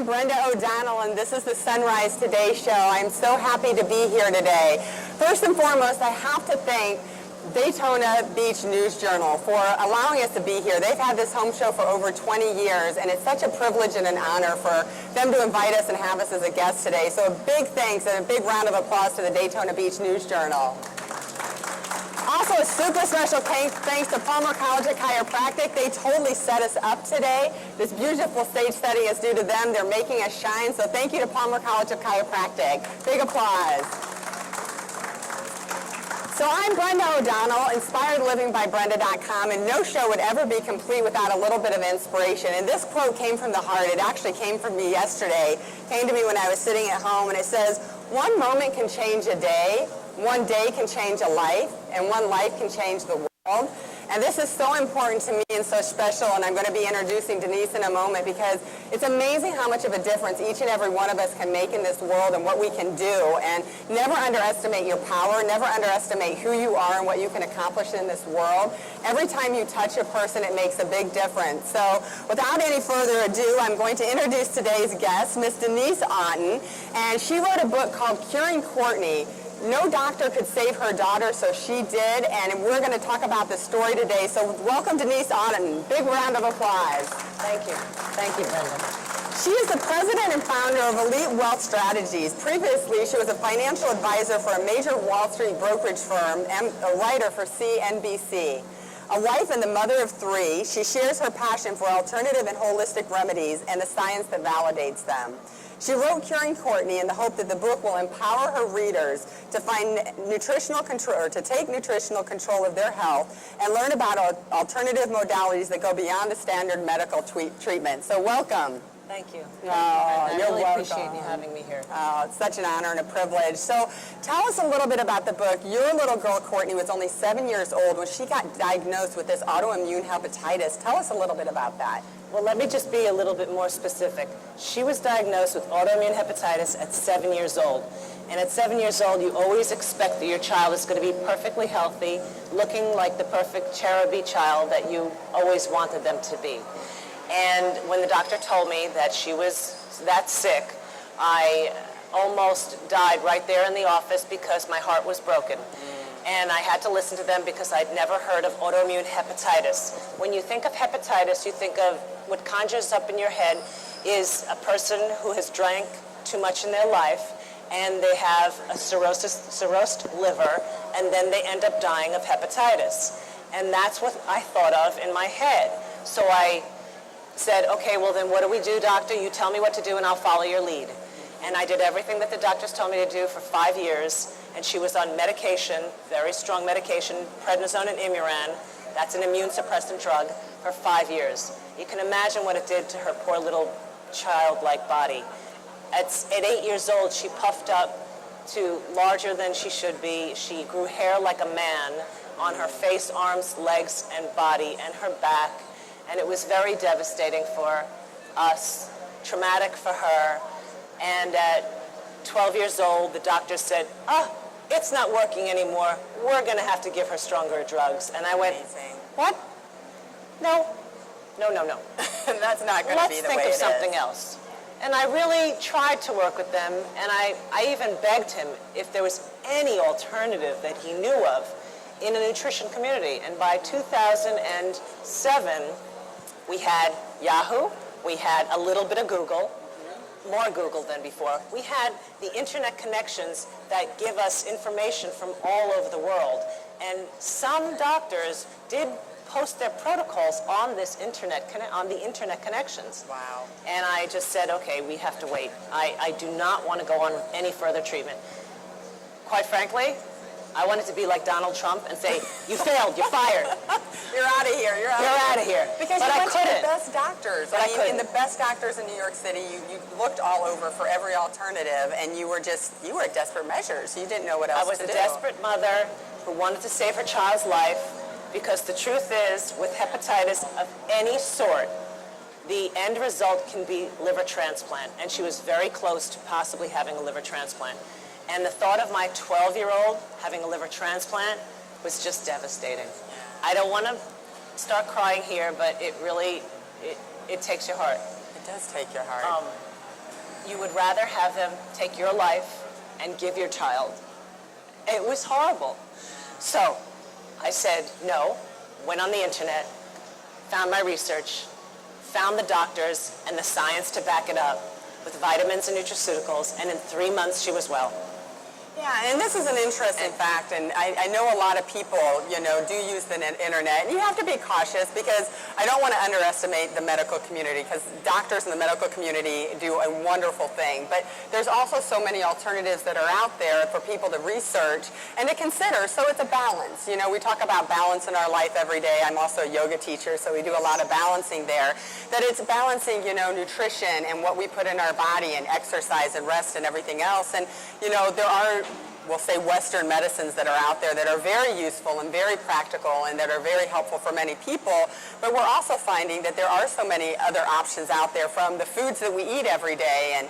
I'm Brenda O'Donnell, and this is the Sunrise Today Show. I'm so happy to be here today. First and foremost, I have to thank Daytona Beach News Journal for allowing us to be here. They've had this home show for over 20 years, and it's such a privilege and an honor for them to invite us and have us as a guest today. So a big thanks and a big round of applause to the Daytona Beach News Journal. Also, a super special thanks to Palmer College of Chiropractic. They totally set us up today. This beautiful stage setting is due to them. They're making us shine. So thank you to Palmer College of Chiropractic. Big applause. So I'm Brenda O'Donnell, inspiredlivingbybrenda.com, and no show would ever be complete without a little bit of inspiration. And this quote came from the heart. It actually came from me yesterday. It came to me when I was sitting at home, and it says, "One moment can change a day. One day can change a life, and one life can change the world." And this is so important to me and so special, and I'm going to be introducing Denise in a moment because it's amazing how much of a difference each and every one of us can make in this world and what we can do. And never underestimate your power, never underestimate who you are and what you can accomplish in this world. Every time you touch a person, it makes a big difference. So without any further ado, I'm going to introduce today's guest, Miss Denise Otten, and she wrote a book called Curing Courtney. No doctor could save her daughter, so she did, and we're going to talk about the story today. So welcome, Denise Otten. Big round of applause. Thank you. Thank you, Brenda. She is the president and founder of Elite Wealth Strategies. Previously, she was a financial advisor for a major Wall Street brokerage firm and a writer for CNBC. A wife and the mother of three, she shares her passion for alternative and holistic remedies and the science that validates them. She wrote Curing Courtney in the hope that the book will empower her readers to find nutritional control, or to take nutritional control of their health and learn about alternative modalities that go beyond the standard medical treatment. So welcome. Thank you. I really appreciate you having me here. Oh, it's such an honor and a privilege. So tell us a little bit about the book. Your little girl, Courtney, was only 7 years old when she got diagnosed with this autoimmune hepatitis. Tell us a little bit about that. Well, let me just be a little bit more specific. She was diagnosed with autoimmune hepatitis at 7 years old. And at 7 years old, you always expect that your child is going to be perfectly healthy, looking like the perfect cheruby child that you always wanted them to be. And when the doctor told me that she was that sick, I almost died right there in the office because my heart was broken. And I had to listen to them because I'd never heard of autoimmune hepatitis. When you think of hepatitis, you think of what conjures up in your head is a person who has drank too much in their life, and they have a cirrhosed liver, and then they end up dying of hepatitis. And that's what I thought of in my head. So I said, okay, well then what do we do, doctor? You tell me what to do and I'll follow your lead. And I did everything that the doctors told me to do for 5 years, and she was on medication, very strong medication, prednisone and Imuran. That's an immune suppressant drug, for 5 years. You can imagine what it did to her poor little childlike body. At 8 years old, she puffed up to larger than she should be. She grew hair like a man on her face, arms, legs, and body, and her back. And it was very devastating for us, traumatic for her. And at 12 years old, the doctor said, it's not working anymore. We're going to have to give her stronger drugs. And I went, what? No. That's not going to be the way it is. Let's think of something else. And I really tried to work with them, and I even begged him if there was any alternative that he knew of in a nutrition community. And by 2007, we had Yahoo, we had a little bit of Google, more Google than before. We had the internet connections that give us information from all over the world. And some doctors did post their protocols on this internet, on the internet connections. Wow. And I just said, okay, we have to wait. I do not want to go on any further treatment. Quite frankly, I wanted to be like Donald Trump and say, you failed, you're fired. You're out of here, you're out of here. Because but you went I couldn't. to the best doctors. But I couldn't. In the best doctors in New York City, you looked all over for every alternative, and you were at desperate measures. You didn't know what else to do. I was a desperate mother who wanted to save her child's life, because the truth is, with hepatitis of any sort, the end result can be liver transplant, and she was very close to possibly having a liver transplant. And the thought of my 12-year-old having a liver transplant was just devastating. I don't want to start crying here, but it really, it takes your heart. It does take your heart. you would rather have them take your life and give your child. It was horrible. So I said no, went on the internet, found my research, found the doctors and the science to back it up with vitamins and nutraceuticals, and in 3 months she was well. Yeah, and this is an interesting fact, and I know a lot of people, do use the internet. And you have to be cautious because I don't want to underestimate the medical community, because doctors in the medical community do a wonderful thing. But there's also so many alternatives that are out there for people to research and to consider. So it's a balance. We talk about balance in our life every day. I'm also a yoga teacher, so we do a lot of balancing there. That it's balancing, nutrition and what we put in our body and exercise and rest and everything else. And, there are, we'll say, Western medicines that are out there that are very useful and very practical and that are very helpful for many people. But we're also finding that there are so many other options out there, from the foods that we eat every day. And,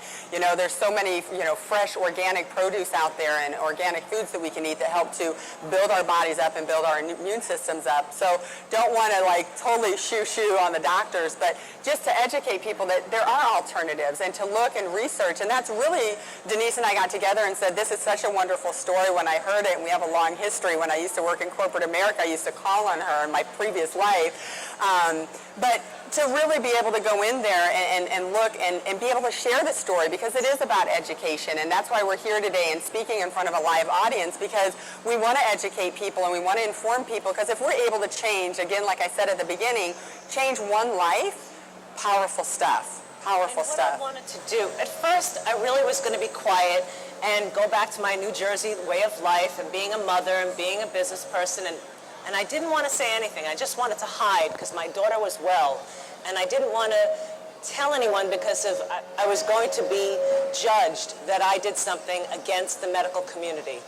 there's so many, fresh organic produce out there and organic foods that we can eat that help to build our bodies up and build our immune systems up. So don't want to totally shoo-shoo on the doctors, but just to educate people that there are alternatives and to look and research. And that's really, Denise and I got together and said, this is such a wonderful story when I heard it, and we have a long history. When I used to work in corporate America, I used to call on her in my previous life. But to really be able to go in there and look and be able to share the story, because it is about education, and that's why we're here today and speaking in front of a live audience, because we want to educate people and we want to inform people, because if we're able to change, again, like I said at the beginning, change one life, powerful stuff. Powerful stuff. What I wanted to do, at first I really was going to be quiet and go back to my New Jersey way of life and being a mother and being a business person, and I didn't want to say anything. I just wanted to hide because my daughter was well, and I didn't want to tell anyone because I was going to be judged that I did something against the medical community.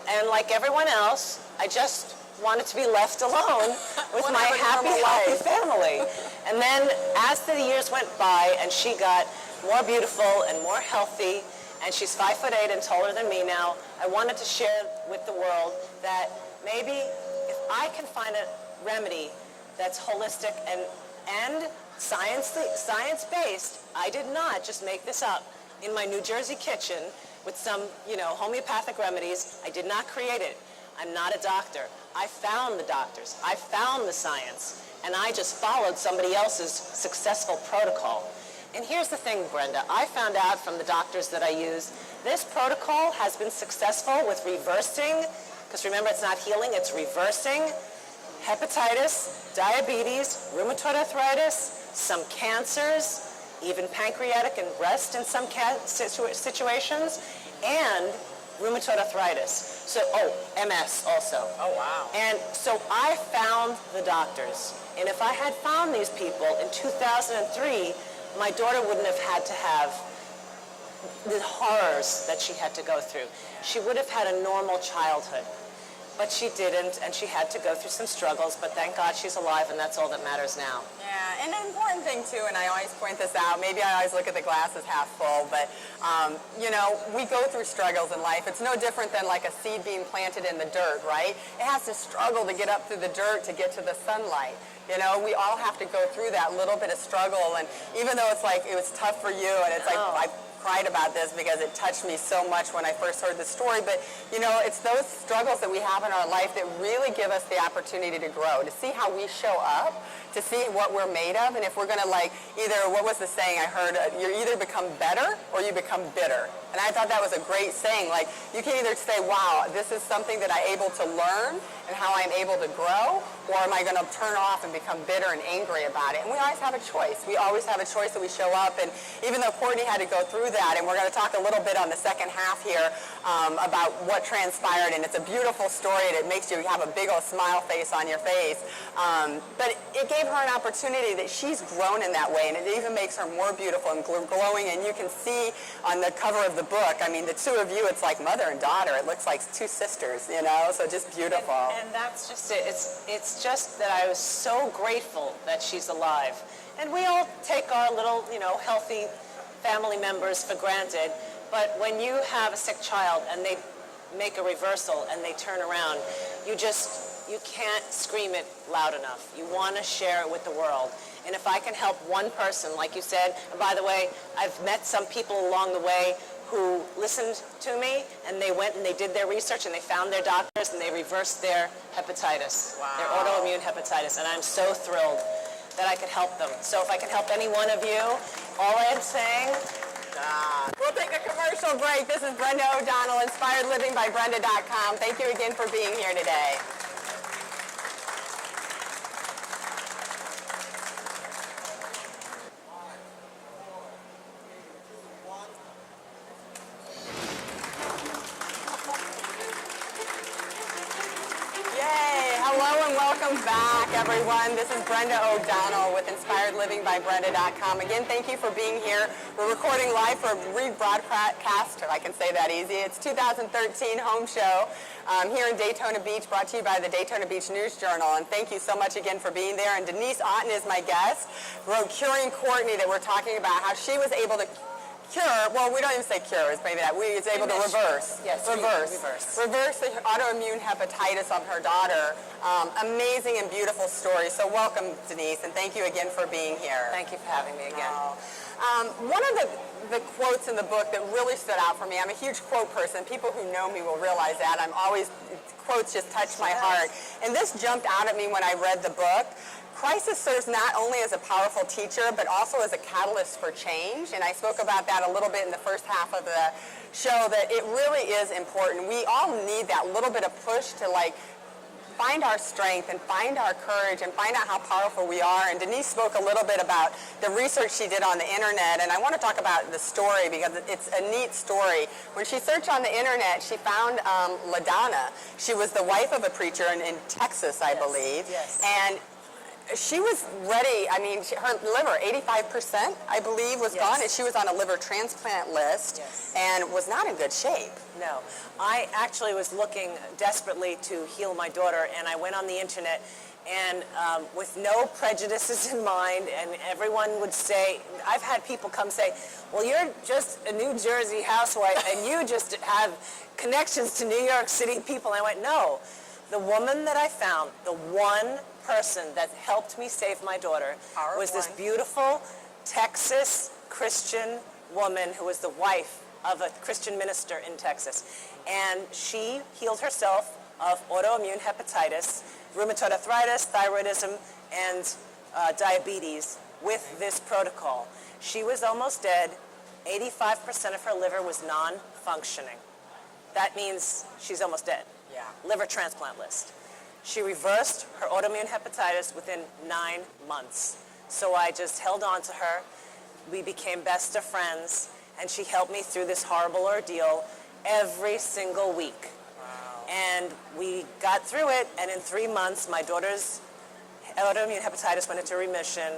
And like everyone else, I just wanted to be left alone with my happy, healthy family. And then as the years went by and she got more beautiful and more healthy, and she's 5'8" and taller than me now, I wanted to share with the world that maybe if I can find a remedy that's holistic and science-based, I did not just make this up in my New Jersey kitchen with some, homeopathic remedies. I did not create it. I'm not a doctor. I found the doctors. I found the science. And I just followed somebody else's successful protocol. And here's the thing, Brenda. I found out from the doctors that I use, this protocol has been successful with reversing, because remember, it's not healing, it's reversing hepatitis, diabetes, rheumatoid arthritis, some cancers, even pancreatic and breast in some situations, and rheumatoid arthritis. So, MS also. Oh, wow. And so I found the doctors. And if I had found these people in 2003, my daughter wouldn't have had to have the horrors that she had to go through. She would have had a normal childhood. But she didn't, and she had to go through some struggles, but thank God she's alive, and that's all that matters now. Yeah, and an important thing, too, and I always point this out, maybe I always look at the glass as half full, but, we go through struggles in life. It's no different than like a seed being planted in the dirt, right? It has to struggle to get up through the dirt to get to the sunlight. We all have to go through that little bit of struggle, and even though it's like it was tough for you, and it's like I cried about this because it touched me so much when I first heard the story, but it's those struggles that we have in our life that really give us the opportunity to grow, to see how we show up, to see what we're made of, and if we're going to either, what was the saying I heard, you either become better or you become bitter. And I thought that was a great saying. You can either say, wow, this is something that I'm able to learn and how I'm able to grow, or am I going to turn off and become bitter and angry about it? And we always have a choice. We always have a choice that we show up. And even though Courtney had to go through that, and we're going to talk a little bit on the second half here about what transpired, and it's a beautiful story, and it makes you have a big old smile face on your face. But it gave her an opportunity that she's grown in that way, and it even makes her more beautiful and glowing. And you can see on the cover of the book, I mean, the two of you, it's like mother and daughter. It looks like two sisters, so just beautiful. And that's just it. It's just that I was so grateful that she's alive. And we all take our little, healthy family members for granted. But when you have a sick child and they make a reversal and they turn around, you can't scream it loud enough. You want to share it with the world. And if I can help one person, like you said, and by the way, I've met some people along the way who listened to me, and they went and they did their research, and they found their doctors, and they reversed their hepatitis, their autoimmune hepatitis, and I'm so thrilled that I could help them. So if I can help any one of you, all I'm saying... We'll take a commercial break. This is Brenda O'Donnell, InspiredLivingByBrenda.com. Thank you again for being here today. Welcome back, everyone. This is Brenda O'Donnell with InspiredLivingByBrenda.com. Again, thank you for being here. We're recording live for a rebroadcast, if I can say that easy. It's 2013 home show here in Daytona Beach, brought to you by the Daytona Beach News Journal. And thank you so much again for being there. And Denise Otten is my guest. Wrote Curing Courtney, that we're talking about how she was able to cure, well, we don't even say cure, it's maybe that. We was able to reverse. Yes, Reverse the autoimmune hepatitis of her daughter. Amazing and beautiful story. So welcome, Denise, and thank you again for being here. Thank you for having me again. One of the quotes in the book that really stood out for me, I'm a huge quote person. People who know me will realize that. Quotes just touch my heart. And this jumped out at me when I read the book. Crisis serves not only as a powerful teacher, but also as a catalyst for change. And I spoke about that a little bit in the first half of the show, that it really is important. We all need that little bit of push to find our strength and find our courage and find out how powerful we are. And Denise spoke a little bit about the research she did on the internet, and I want to talk about the story because it's a neat story. When she searched on the internet, she found LaDonna. She was the wife of a preacher in Texas, I believe. Yes. And she was ready. I mean, her liver, 85%, I believe, was gone, and she was on a liver transplant list and was not in good shape. No. I actually was looking desperately to heal my daughter, and I went on the internet, and with no prejudices in mind, and everyone would say, I've had people come say, well, you're just a New Jersey housewife, and you just have connections to New York City people. And I went, no. The woman that I found, the one person that helped me save my daughter, was this beautiful Texas Christian woman who was the wife of a Christian minister in Texas. And she healed herself of autoimmune hepatitis, rheumatoid arthritis, thyroidism, and diabetes with this protocol. She was almost dead. 85% of her liver was non-functioning. That means she's almost dead. Liver transplant list. She reversed her autoimmune hepatitis within 9 months. So I just held on to her. We became best of friends, and she helped me through this horrible ordeal every single week. Wow. And we got through it, and in 3 months, my daughter's autoimmune hepatitis went into remission,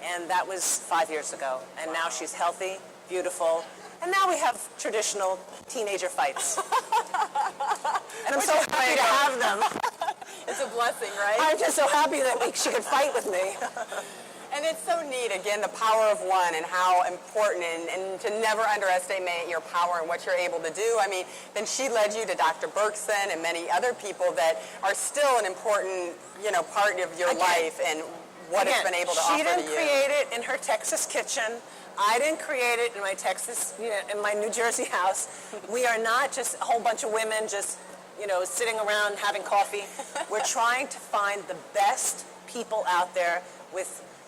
and that was 5 years ago. And now she's healthy, beautiful, and now we have traditional teenager fights. And I'm so happy to have them. It's a blessing, right? I'm just so happy that she could fight with me. And it's so neat, again, the power of one and how important, and to never underestimate your power and what you're able to do. I mean, then she led you to Dr. Berkson and many other people that are still an important, part of your life and what it's been able to offer to you. She didn't create it in her Texas kitchen. I didn't create it in my Texas, in my New Jersey house. We are not just a whole bunch of women just, sitting around having coffee. We're trying to find the best people out there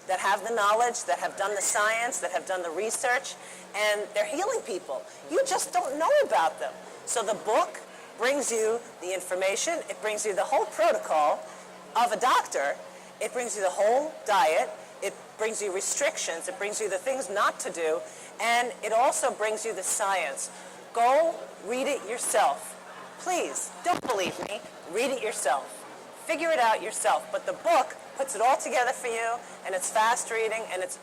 that have the knowledge, that have done the science, that have done the research, and they're healing people. You just don't know about them. So the book brings you the information. It brings you the whole protocol of a doctor. It brings you the whole diet. It brings you restrictions. It brings you the things not to do. And it also brings you the science. Go read it yourself. Please, don't believe me. Read it yourself. Figure it out yourself. But the book puts it all together for you, and it's fast reading, and it's